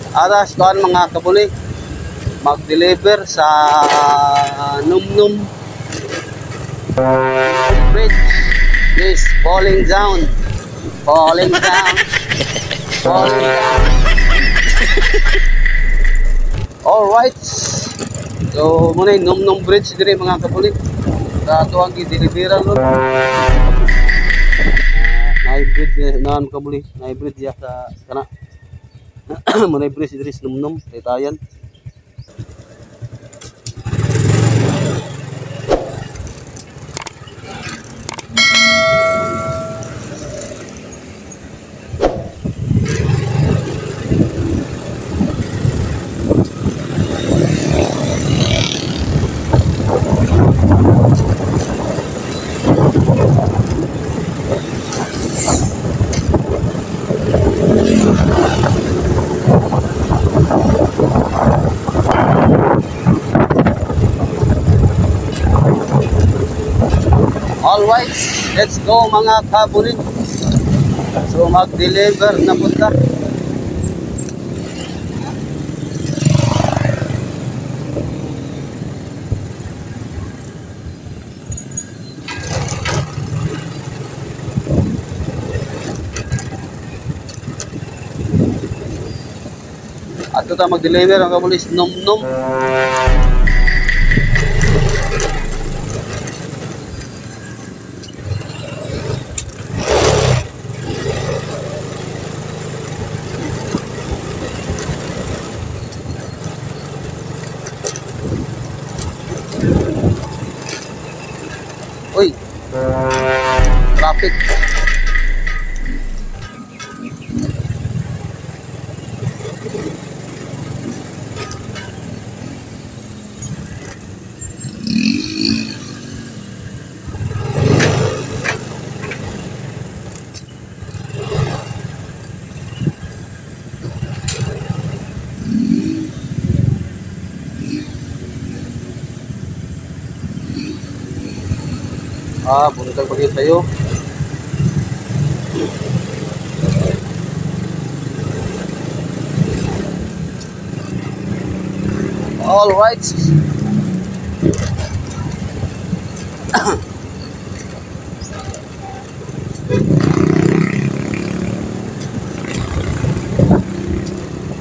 Aras kuan mga kabuli, mag-deliver sa Numnum Bridge is falling down. Falling down. Falling down. Alright. So muna yung Numnum Bridge dire mga kabuli. Sa ito ang i-deliveran nun. Na-hybrid na kabuli. Na-hybrid ya sa kana. Muna yung bridge dire sa Numnum. Retayan. Alright, let's go mga kabuli. So mag-deliver na punta. At ito mag-deliver ang kabuli sa Numnum. Uy, traffic. Buntag pa rin tayo. All right.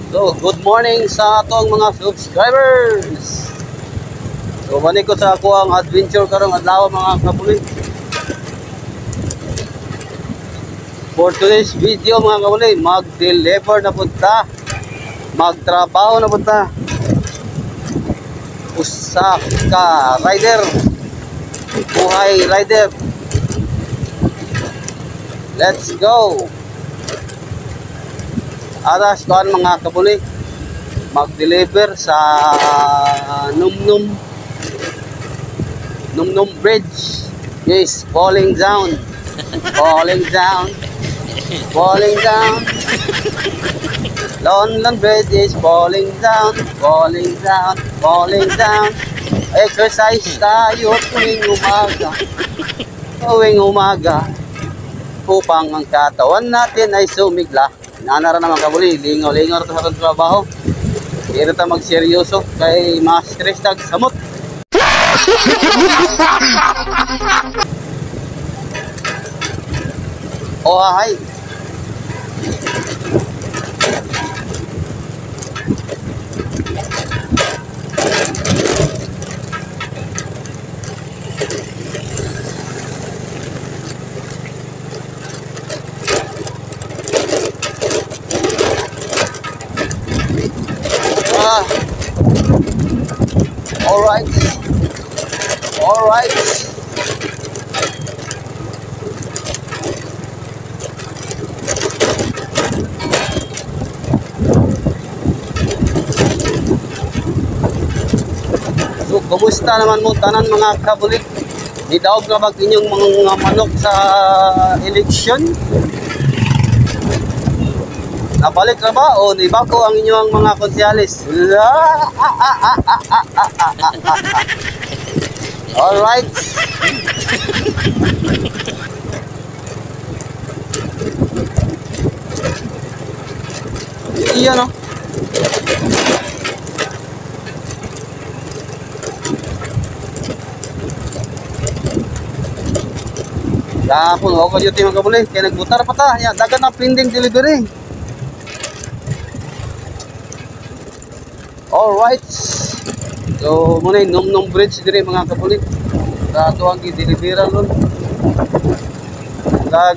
So, good morning sa atong mga subscribers. So, balik ko sa ako ang adventure karong adlaw mga kabuli. For today's video mga kabuli, mag-deliver na punta, magtrabaho na punta. Usa ka rider, buhay rider. Let's go. Aras kuan mga kabuli, mag-deliver sa Numnum Bridge is falling down. Falling down. Falling down. London Bridge is falling down. Falling down. Falling down. Exercise tayo tuwing umaga. Tuwing umaga. Upang ang katawan natin ay sumigla. Nanara naman kabuli. Lingaw-lingaw ito sa itong trabaho. Hindi na tayo magseryoso. Kay mga stress tag samot. Oh hi. All right. All right. So, kumusta naman mo tanan mga kabulik? Nidaog na ba inyong mga manok sa eleksyon? Nabalik na ba o nibako ang inyong mga konsyalis? Alright. Iyon no? Kapon, ako kayo tayo mga kabuli. Kaya nagbutar pa ta. Yan, dagan na pending delivery. Alright. So, muna yung Num-Num Bridge dire mga kabuli. Sa ito ang i-deliveran nun. Lag.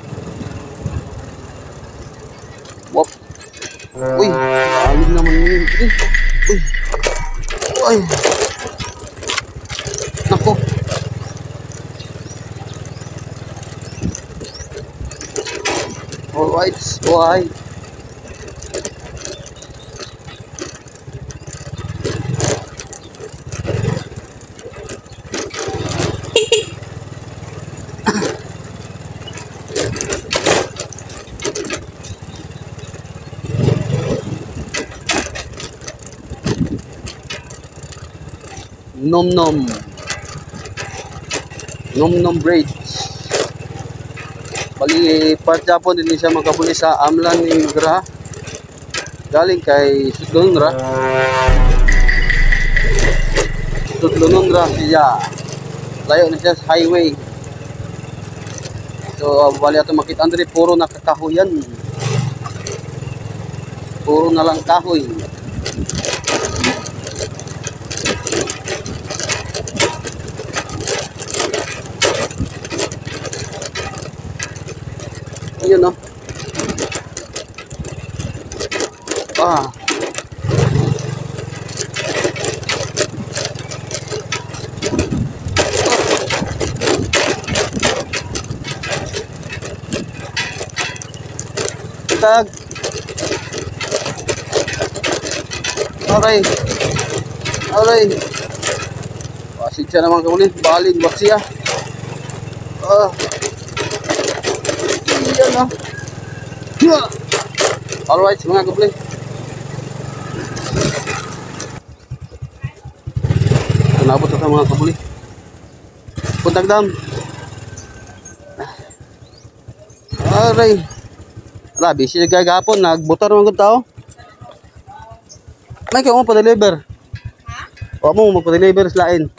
Wop. Uy, alim naman yun. Uy. Uy. Nako. Alright, buhay. Num-Num. Num-Num Bridge. Bali, part Japon din siya makabuli sa Amlan ni Gra. Galing kay Sudlungra. Sudlungra siya. Layo na siya sa highway. So, bali ato makita andre puro na kakahuyan. Puro na lang kahoy. Ayun, no? Ah. Tag. Alright. Alright. Pasig siya naman kaulit. Baling wak siya. Yan na. Alright mga kabuli. Nabot na mga kabuli. Puntag dam. Alright. Labi siya gagapon. Nagbutar mga tao. May kayo mo pa-deliver. Ha? O mo magpa-deliver sa lain.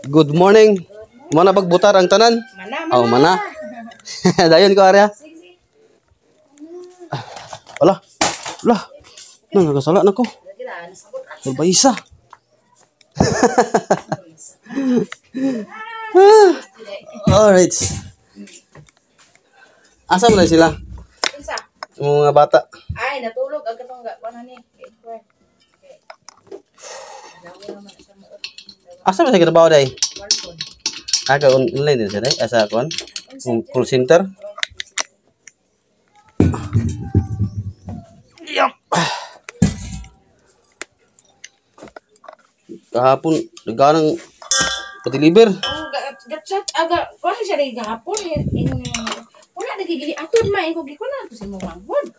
Good morning. Mana bagbutar ang tanan? Mana. Oh, mana. Dayon ko arya. Wala. Wala. Nang nagasala nako. Surbaisa. Alright. Asa mo na sila? Mga bata. Ay, natulog ang katong ni. Asa ba sa kitabaw day? Aga online din siya day? Asa kon? Call center? Yup. Kahapon, nagkanang pa-deliver. Oh, gatchat aga, kuno siya rin gahapon. Wala nagigili atod man ko gikunan to sa mo manghod.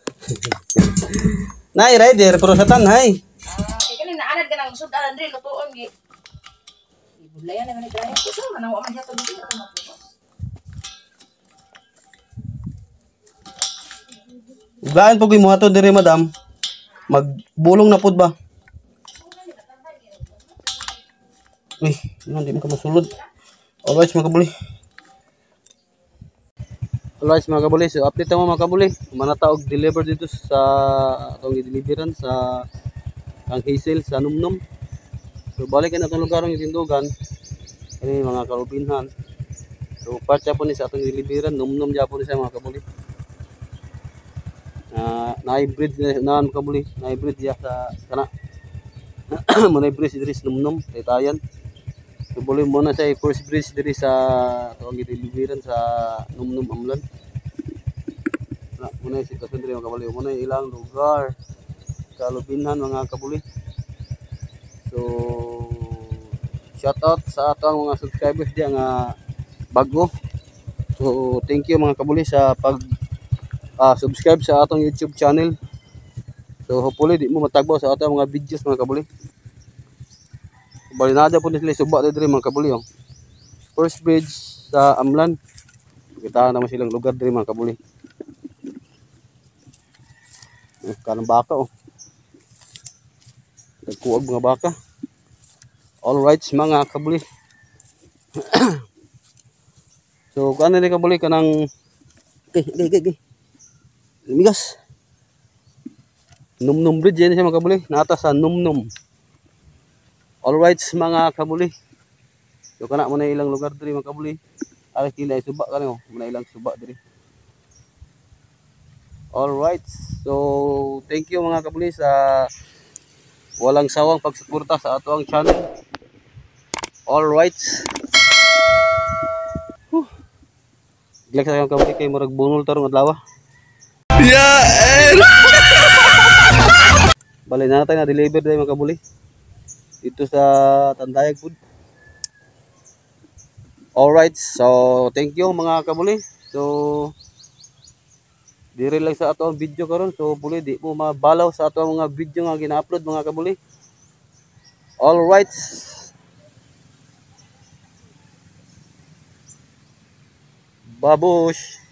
Nay rider pero sa tanhay. Kay kanina anad ka nang sudan diri lutuon gi. Ibulayan na ni kaya ko sa manawa man siya to dito ako mapuno. Gaan pag mo ato diri madam. Magbulong na pud ba? Uy, hindi mo ka masulod. Alright mga kabuli. Alright mga kabuli. So update mo mga kabuli. Manataog deliver dito sa atong i-deliveran sa ang Hazel sa Num-Num. So balik na itong lugar ng tindugan. Ini mga kalubinhan. So part Japon sa atong i-deliveran. Num-Num Japon sa mga kabuli. Na-hybrid na mga kabuli. Na-hybrid ya sa kana. Mana-hybrid diri sa Num-Num. Tayo so, boleh muna sa first bridge diri sa atong i-deliveran sa Num-Num Amlan. Na muna si sitwasyon diri mga kabuli. Muna ilang lugar sa Lubinhan mga kabuli. So shout out sa atong mga subscribers diyan nga bago. So thank you mga kabuli sa pag subscribe sa atong YouTube channel. So hopefully di mo matagbaw sa atong mga videos mga kabuli. Bali na po ni sila suba diri mga kabuli oh. First bridge sa Amlan. Kita naman silang lugar diri mga kabuli. Kanang baka oh. Nagkuog mga baka. All rights mga kabuli. So kano ni kabuli kanang Migas. Num bridge yan siya mga kabuli. Nata sa num. All rights mga kabuli. So kana mo na ilang lugar diri mga kabuli. Ari kila suba kanyo, mo na ilang suba diri. All right. So thank you mga kabuli sa walang sawang pagsuporta sa ato ang channel. All right. Glek sa kabuli kay murag bunol tarong adlaw. Yeah. Bali na tayo na deliver dahil mga kabuli. Dito sa Tandayag Food. Alright, so thank you mga kabuli. So dire lang sa ato ang video karon. So buli di mo mabalaw sa ato ang mga video nga gina-upload mga kabuli. Alright. Babush.